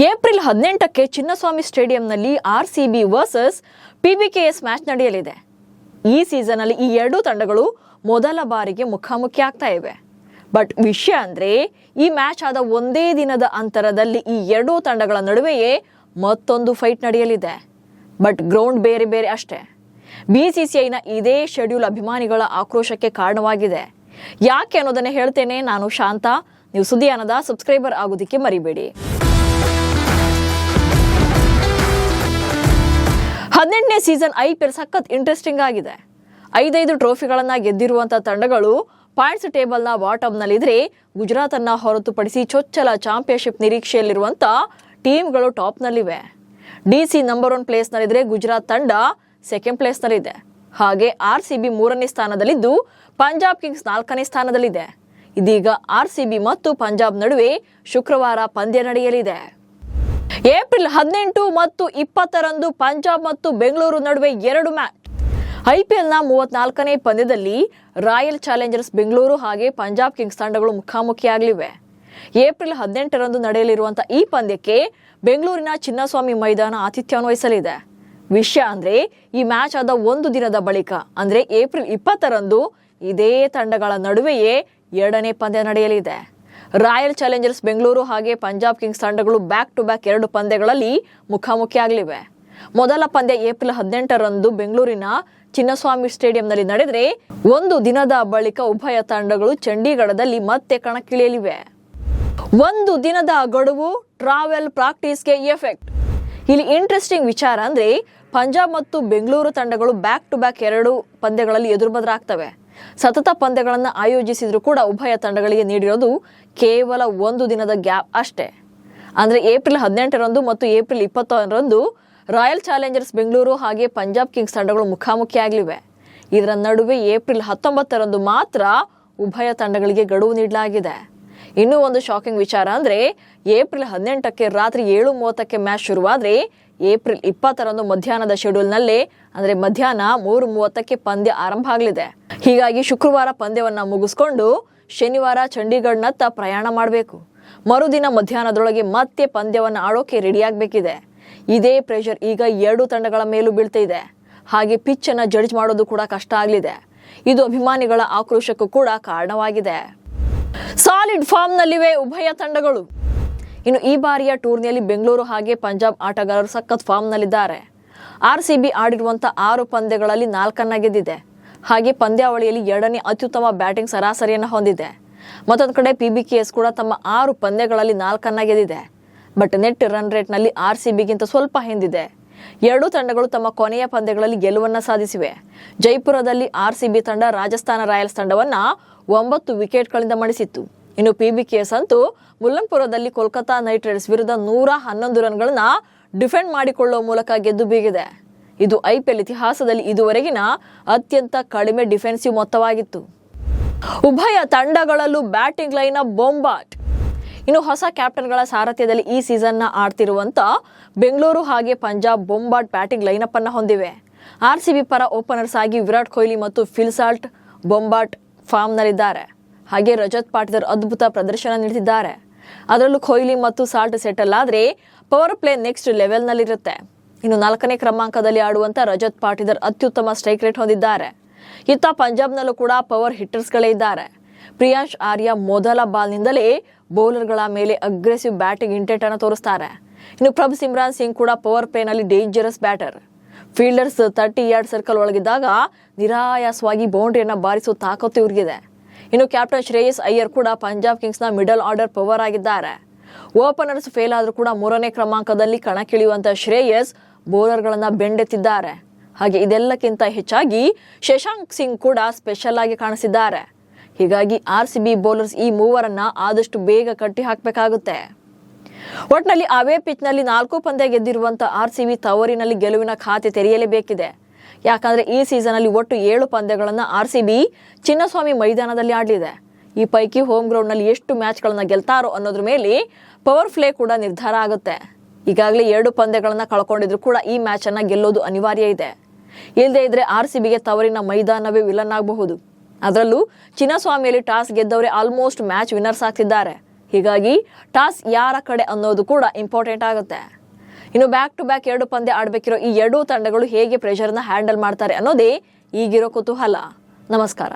April 18ಕ್ಕೆ ಚಿನ್ನಸ್ವಾಮಿ ಸ್ಟೇಡಿಯಂನಲ್ಲಿ RCB versus PBKS match ನಡೆಯಲಿದೆ. ಈ ಸೀಸನ್ ಅಲ್ಲಿ ಈ ಎರಡೂ ತಂಡಗಳು ಮೊದಲ ಬಾರಿಗೆ ಮುಖಾಮುಖಿ ಆಗ್ತಾ ಇವೆ. ಬಟ್ ವಿಷಯ ಅಂದ್ರೆ ಈ ಮ್ಯಾಚ್ ಆದ ಒಂದೇ ದಿನದ ಅಂತರದಲ್ಲಿ ಈ ಎರಡೂ ತಂಡಗಳ ನಡುವೆಯೇ ಮತ್ತೊಂದು ಫೈಟ್ ನಡೆಯಲಿದೆ. ಬಟ್ ಗ್ರೌಂಡ್ ಬೇರೆ ಬೇರೆ ಅಷ್ಟೇ. ಬಿಸಿಸಿಐನ ಇದೇ ಶೆಡ್ಯೂಲ್ ಅಭಿಮಾನಿಗಳ ಆಕ್ರೋಶಕ್ಕೆ ಕಾರಣವಾಗಿದೆ. ಯಾಕೆ ಅನ್ನೋದನ್ನೇ ಹೇಳ್ತೇನೆ. ನಾನು ಶಾಂತ. ನೀವು ಸುದ್ದಿಯಾನದ ಸಬ್ಸ್ಕ್ರೈಬರ್ ಆಗೋದಕ್ಕೆ ಮರಿಬೇಡಿ. 18ನೇ ಸೀಸನ್ IPL ಸಖತ್ ಇಂಟ್ರೆಸ್ಟಿಂಗ್ ಆಗಿದೆ. 5 ಟ್ರೋಫಿಗಳನ್ನ ಗೆದ್ದಿರುವಂತ ತಂಡಗಳು ಪಾಯಿಂಟ್ಸ್ ಟೇಬಲ್ನ ಬಾಟಮ್ನಲ್ಲಿದ್ರೆ, ಗುಜರಾತ್ ಅನ್ನ ಹೊರತುಪಡಿಸಿ ಚೊಚ್ಚಲ ಚಾಂಪಿಯನ್ಶಿಪ್ ನಿರೀಕ್ಷೆಯಲ್ಲಿರುವಂತ ಟೀಮ್ಗಳು ಟಾಪ್ನಲ್ಲಿವೆ. DC ನಂಬರ್ 1 ಪ್ಲೇಸ್ನಲ್ಲಿದ್ರೆ, ಗುಜರಾತ್ ತಂಡ ಸೆಕೆಂಡ್ ಪ್ಲೇಸ್ನಲ್ಲಿದೆ. ಹಾಗೆ RCB 3ನೇ ಸ್ಥಾನದಲ್ಲಿದ್ದು, ಪಂಜಾಬ್ ಕಿಂಗ್ಸ್ 4ನೇ ಸ್ಥಾನದಲ್ಲಿದೆ. ಇದೀಗ RCB ಮತ್ತು ಪಂಜಾಬ್ ನಡುವೆ ಶುಕ್ರವಾರ ಪಂದ್ಯ ನಡೆಯಲಿದೆ. ಏಪ್ರಿಲ್ 18 ಮತ್ತು 20ರಂದು ಪಂಜಾಬ್ ಮತ್ತು ಬೆಂಗಳೂರು ನಡುವೆ 2 ಮ್ಯಾಚ್. IPLನ 34ನೇ ಪಂದ್ಯದಲ್ಲಿ ರಾಯಲ್ ಚಾಲೆಂಜರ್ಸ್ ಬೆಂಗಳೂರು ಹಾಗೆ ಪಂಜಾಬ್ ಕಿಂಗ್ಸ್ ತಂಡಗಳು ಮುಖಾಮುಖಿಯಾಗಲಿವೆ. ಏಪ್ರಿಲ್ 18ರಂದು ನಡೆಯಲಿರುವಂತಹ ಈ ಪಂದ್ಯಕ್ಕೆ ಬೆಂಗಳೂರಿನ ಚಿನ್ನಸ್ವಾಮಿ ಮೈದಾನ ಆತಿಥ್ಯವನ್ನು ವಹಿಸಲಿದೆ. ವಿಷಯ ಅಂದ್ರೆ ಈ ಮ್ಯಾಚ್ ಆದ ಒಂದು ದಿನದ ಬಳಿಕ ಅಂದ್ರೆ ಏಪ್ರಿಲ್ 20ರಂದು ಇದೇ ತಂಡಗಳ ನಡುವೆಯೇ 2ನೇ ಪಂದ್ಯ ನಡೆಯಲಿದೆ. ರಾಯಲ್ ಚಾಲೆಂಜರ್ಸ್ ಬೆಂಗಳೂರು ಹಾಗೆ ಪಂಜಾಬ್ ಕಿಂಗ್ಸ್ ತಂಡಗಳು ಬ್ಯಾಕ್ ಟು ಬ್ಯಾಕ್ 2 ಪಂದ್ಯಗಳಲ್ಲಿ ಮುಖಾಮುಖಿಯಾಗಲಿವೆ. ಮೊದಲ ಪಂದ್ಯ ಏಪ್ರಿಲ್ 18ರಂದು ಬೆಂಗಳೂರಿನ ಚಿನ್ನಸ್ವಾಮಿ ಸ್ಟೇಡಿಯಂನಲ್ಲಿ ನಡೆದರೆ, ಒಂದು ದಿನದ ಬಳಿಕ ಉಭಯ ತಂಡಗಳು ಚಂಡೀಗಢದಲ್ಲಿ ಮತ್ತೆ ಕಣಕ್ಕಿಳಿಯಲಿವೆ. ಒಂದು ದಿನದ ಗಡುವು ಟ್ರಾವೆಲ್ ಪ್ರಾಕ್ಟೀಸ್ಗೆ ಎಫೆಕ್ಟ್. ಇಲ್ಲಿ ಇಂಟ್ರೆಸ್ಟಿಂಗ್ ವಿಚಾರ ಅಂದ್ರೆ ಪಂಜಾಬ್ ಮತ್ತು ಬೆಂಗಳೂರು ತಂಡಗಳು ಬ್ಯಾಕ್ ಟು ಬ್ಯಾಕ್ 2 ಪಂದ್ಯಗಳಲ್ಲಿ ಎದುರುಬದರಾಗ್ತವೆ. ಸತತ ಪಂದ್ಯಗಳನ್ನು ಆಯೋಜಿಸಿದ್ರು ಕೂಡ ಉಭಯ ತಂಡಗಳಿಗೆ ನೀಡಿರೋದು ಕೇವಲ ಒಂದು ದಿನದ ಗ್ಯಾಪ್ ಅಷ್ಟೇ. ಅಂದ್ರೆ ಏಪ್ರಿಲ್ 18ರಂದು ಮತ್ತು ಏಪ್ರಿಲ್ 20ರಂದು ರಾಯಲ್ ಚಾಲೆಂಜರ್ಸ್ ಬೆಂಗಳೂರು ಹಾಗೆ ಪಂಜಾಬ್ ಕಿಂಗ್ಸ್ ತಂಡಗಳು ಮುಖಾಮುಖಿಯಾಗಲಿವೆ. ಇದರ ನಡುವೆ ಏಪ್ರಿಲ್ 19ರಂದು ಮಾತ್ರ ಉಭಯ ತಂಡಗಳಿಗೆ ಗಡುವು ನೀಡಲಾಗಿದೆ. ಇನ್ನೂ ಒಂದು ಶಾಕಿಂಗ್ ವಿಚಾರ ಅಂದ್ರೆ ಏಪ್ರಿಲ್ 18ಕ್ಕೆ ರಾತ್ರಿ 7:30ಕ್ಕೆ ಮ್ಯಾಚ್ ಶುರುವಾದ್ರೆ, ಏಪ್ರಿಲ್ 20ರಂದು ಮಧ್ಯಾಹ್ನದ ಶೆಡ್ಯೂಲ್ನಲ್ಲೇ ಅಂದ್ರೆ ಮಧ್ಯಾಹ್ನ 3:30ಕ್ಕೆ ಪಂದ್ಯ ಆರಂಭ ಆಗಲಿದೆ. ಹೀಗಾಗಿ ಶುಕ್ರವಾರ ಪಂದ್ಯವನ್ನ ಮುಗಿಸ್ಕೊಂಡು ಶನಿವಾರ ಚಂಡೀಗಢನತ್ತ ಪ್ರಯಾಣ ಮಾಡಬೇಕು. ಮರುದಿನ ಮಧ್ಯಾಹ್ನದೊಳಗೆ ಮತ್ತೆ ಪಂದ್ಯವನ್ನ ಆಡೋಕೆ ರೆಡಿ ಆಗಬೇಕಿದೆ. ಇದೇ ಪ್ರೆಷರ್ ಈಗ 2 ತಂಡಗಳ ಮೇಲೂ ಬೀಳ್ತಾ ಇದೆ. ಹಾಗೆ ಪಿಚ್ ಅನ್ನ ಜಡ್ಜ್ ಮಾಡೋದು ಕೂಡ ಕಷ್ಟ ಆಗಲಿದೆ. ಇದು ಅಭಿಮಾನಿಗಳ ಆಕ್ರೋಶಕ್ಕೂ ಕೂಡ ಕಾರಣವಾಗಿದೆ. ಸಾಲಿಡ್ ಫಾರ್ಮ್ ನಲ್ಲಿವೆ ಉಭಯ ತಂಡಗಳು. ಇನ್ನು ಈ ಬಾರಿಯ ಟೂರ್ನಿಯಲ್ಲಿ ಬೆಂಗಳೂರು ಹಾಗೆ ಪಂಜಾಬ್ ಆಟಗಾರರು ಸಖತ್ ಫಾರ್ಮ್ ನಲ್ಲಿದ್ದಾರೆ. RCB ಆಡಿರುವಂತ 6 ಪಂದ್ಯಗಳಲ್ಲಿ 4 ಗೆದ್ದಿದೆ. ಹಾಗೆ ಪಂದ್ಯಾವಳಿಯಲ್ಲಿ 2ನೇ ಅತ್ಯುತ್ತಮ ಬ್ಯಾಟಿಂಗ್ ಸರಾಸರಿಯನ್ನು ಹೊಂದಿದೆ. ಮತ್ತೊಂದು ಕಡೆ PBKS ಕೂಡ ತಮ್ಮ 6 ಪಂದ್ಯಗಳಲ್ಲಿ 4 ಗೆದ್ದಿದೆ. ಬಟ್ ನೆಟ್ ರನ್ ರೇಟ್ ನಲ್ಲಿ RCBಗಿಂತ ಸ್ವಲ್ಪ ಹಿಂದಿದೆ. 2 ತಂಡಗಳು ತಮ್ಮ ಕೊನೆಯ ಪಂದ್ಯಗಳಲ್ಲಿ ಗೆಲುವನ್ನ ಸಾಧಿಸಿವೆ. ಜೈಪುರದಲ್ಲಿ RCB ತಂಡ ರಾಜಸ್ಥಾನ ರಾಯಲ್ಸ್ ತಂಡವನ್ನ 9 ವಿಕೆಟ್ಗಳಿಂದ ಮಣಿಸಿತ್ತು. ಇನ್ನು PBKS ಅಂತೂ ಮುಲ್ಲನ್ಪುರದಲ್ಲಿ ಕೋಲ್ಕತಾ ನೈಟ್ ರೈಡರ್ಸ್ ವಿರುದ್ಧ 111 ರನ್ಗಳನ್ನ ಡಿಫೆಂಡ್ ಮಾಡಿಕೊಳ್ಳುವ ಮೂಲಕ ಗೆದ್ದು ಬೀಗಿದೆ. ಇದು IPL ಇತಿಹಾಸದಲ್ಲಿ ಇದುವರೆಗಿನ ಅತ್ಯಂತ ಕಡಿಮೆ ಡಿಫೆನ್ಸಿವ್ ಮೊತ್ತವಾಗಿತ್ತು. ಉಭಯ ತಂಡಗಳಲ್ಲೂ ಬ್ಯಾಟಿಂಗ್ ಲೈನ್ ಅಪ್ ಬೊಂಬಾಟ್. ಇನ್ನು ಹೊಸ ಕ್ಯಾಪ್ಟನ್ಗಳ ಸಾರಥ್ಯದಲ್ಲಿ ಈ ಸೀಸನ್ ನ ಆಡ್ತಿರುವಂತ ಬೆಂಗಳೂರು ಹಾಗೆ ಪಂಜಾಬ್ ಬೊಂಬಾಟ್ ಬ್ಯಾಟಿಂಗ್ ಲೈನ್ ಅಪ್ ಅನ್ನ ಹೊಂದಿವೆ. RCB ಪರ ಓಪನರ್ಸ್ ಆಗಿ ವಿರಾಟ್ ಕೊಹ್ಲಿ ಮತ್ತು ಫಿಲ್ ಸಾಲ್ಟ್ ಬೊಂಬಾಟ್ ಫಾರ್ಮ್ ನಲ್ಲಿದ್ದಾರೆ. ಹಾಗೆ ರಜತ್ ಪಾಟಿದಾರ್ ಅದ್ಭುತ ಪ್ರದರ್ಶನ ನೀಡುತ್ತಿದ್ದಾರೆ. ಅದರಲ್ಲೂ ಕೊಹ್ಲಿ ಮತ್ತು ಸಾಲ್ಟ್ ಸೆಟಲ್ ಆದ್ರೆ ಪವರ್ ಪ್ಲೇ ನೆಕ್ಸ್ಟ್ ಲೆವೆಲ್ ನಲ್ಲಿರುತ್ತೆ. ಇನ್ನು 4ನೇ ಕ್ರಮಾಂಕದಲ್ಲಿ ಆಡುವಂತ ರಜತ್ ಪಾಟಿದಾರ್ ಅತ್ಯುತ್ತಮ ಸ್ಟ್ರೈಕ್ ರೇಟ್ ಹೊಂದಿದ್ದಾರೆ. ಇತ್ತ ಪಂಜಾಬ್ನಲ್ಲೂ ಕೂಡ ಪವರ್ ಹಿಟ್ಟರ್ಸ್ಗಳೇ ಇದ್ದಾರೆ. ಪ್ರಿಯಾಂಶ್ ಆರ್ಯ ಮೊದಲ ಬಾಲ್ನಿಂದಲೇ ಬೌಲರ್ಗಳ ಮೇಲೆ ಅಗ್ರೆಸಿವ್ ಬ್ಯಾಟಿಂಗ್ ಇಂಟೆಂಟ್ ಅನ್ನು ತೋರಿಸ್ತಾರೆ. ಇನ್ನು ಪ್ರಭ್ ಸಿಮ್ರಾನ್ ಸಿಂಗ್ ಕೂಡ ಪವರ್ ಪ್ಲೇನಲ್ಲಿ dangerous batter. Fielders 30 yard circle ಒಳಗಿದ್ದಾಗ ನಿರಾಯಾಸವಾಗಿ ಬೌಂಡ್ರಿಯನ್ನ ಬಾರಿಸುವ ತಾಕತ್ತು ಇವ್ರಿಗಿದೆ. ಇನ್ನು ಕ್ಯಾಪ್ಟನ್ ಶ್ರೇಯಸ್ ಅಯ್ಯರ್ ಕೂಡ ಪಂಜಾಬ್ ಕಿಂಗ್ಸ್ನ ಮಿಡಲ್ ಆರ್ಡರ್ ಪವರ್ ಆಗಿದ್ದಾರೆ. ಓಪನರ್ಸ್ ಫೇಲ್ ಆದ್ರೂ ಕೂಡ 3ನೇ ಕ್ರಮಾಂಕದಲ್ಲಿ ಕಣಕ್ಕಿಳಿಯುವಂತ ಶ್ರೇಯಸ್ ಬೌಲರ್ಗಳನ್ನ ಬೆಂಡೆತ್ತಿದ್ದಾರೆ. ಹಾಗೆ ಇದೆಲ್ಲಕ್ಕಿಂತ ಹೆಚ್ಚಾಗಿ ಶಶಾಂಕ್ ಸಿಂಗ್ ಕೂಡ ಸ್ಪೆಷಲ್ ಆಗಿ ಕಾಣಿಸಿದ್ದಾರೆ. ಹೀಗಾಗಿ RCB ಬೌಲರ್ಸ್ ಈ ಮೂವರನ್ನ ಆದಷ್ಟು ಬೇಗ ಕಟ್ಟಿ ಹಾಕಬೇಕಾಗುತ್ತೆ. ಒಟ್ನಲ್ಲಿ ಅವೇ ಪಿಚ್ ನಲ್ಲಿ 4 ಪಂದ್ಯ ಗೆದ್ದಿರುವಂತ RCB ತವರಿನಲ್ಲಿ ಗೆಲುವಿನ ಖಾತೆ ತೆರೆಯಲೇಬೇಕಿದೆ. ಯಾಕಂದ್ರೆ ಈ ಸೀಸನ್ ಅಲ್ಲಿ ಒಟ್ಟು 7 ಪಂದ್ಯಗಳನ್ನ RCB ಚಿನ್ನಸ್ವಾಮಿ ಮೈದಾನದಲ್ಲಿ ಆಡಲಿದೆ. ಈ ಪೈಕಿ ಹೋಮ್ ಗ್ರೌಂಡ್ ನಲ್ಲಿ ಎಷ್ಟು ಮ್ಯಾಚ್ ಗಳನ್ನ ಗೆಲ್ತಾರೋ ಅನ್ನೋದ್ರ ಮೇಲೆ ಪವರ್ ಪ್ಲೇ ಕೂಡ ನಿರ್ಧಾರ ಆಗುತ್ತೆ. ಈಗಾಗಲೇ 2 ಪಂದ್ಯಗಳನ್ನ ಕಳ್ಕೊಂಡಿದ್ರು ಕೂಡ ಈ ಮ್ಯಾಚ್ ಅನ್ನ ಗೆಲ್ಲೋದು ಅನಿವಾರ್ಯ ಇದೆ. ಇಲ್ಲದೆ ಇದ್ರೆ RCBಗೆ ತವರಿನ ಮೈದಾನವೇ ವಿಲನ್ ಆಗಬಹುದು. ಅದರಲ್ಲೂ ಚಿನ್ನಸ್ವಾಮಿಯಲ್ಲಿ ಟಾಸ್ ಗೆದ್ದವರೇ ಆಲ್ಮೋಸ್ಟ್ ಮ್ಯಾಚ್ ವಿನ್ನರ್ಸ್ ಆಗ್ತಿದ್ದಾರೆ. ಹೀಗಾಗಿ ಟಾಸ್ ಯಾರ ಕಡೆ ಅನ್ನೋದು ಕೂಡ ಇಂಪಾರ್ಟೆಂಟ್ ಆಗುತ್ತೆ. ಇನ್ನು ಬ್ಯಾಕ್ ಟು ಬ್ಯಾಕ್ 2 ಪಂದ್ಯ ಆಡಬೇಕಿರೋ ಈ ಎರಡೂ ತಂಡಗಳು ಹೇಗೆ ಪ್ರೆಷರ್ನ ಹ್ಯಾಂಡಲ್ ಮಾಡ್ತಾರೆ ಅನ್ನೋದೇ ಈಗಿರೋ ಕುತೂಹಲ. ನಮಸ್ಕಾರ.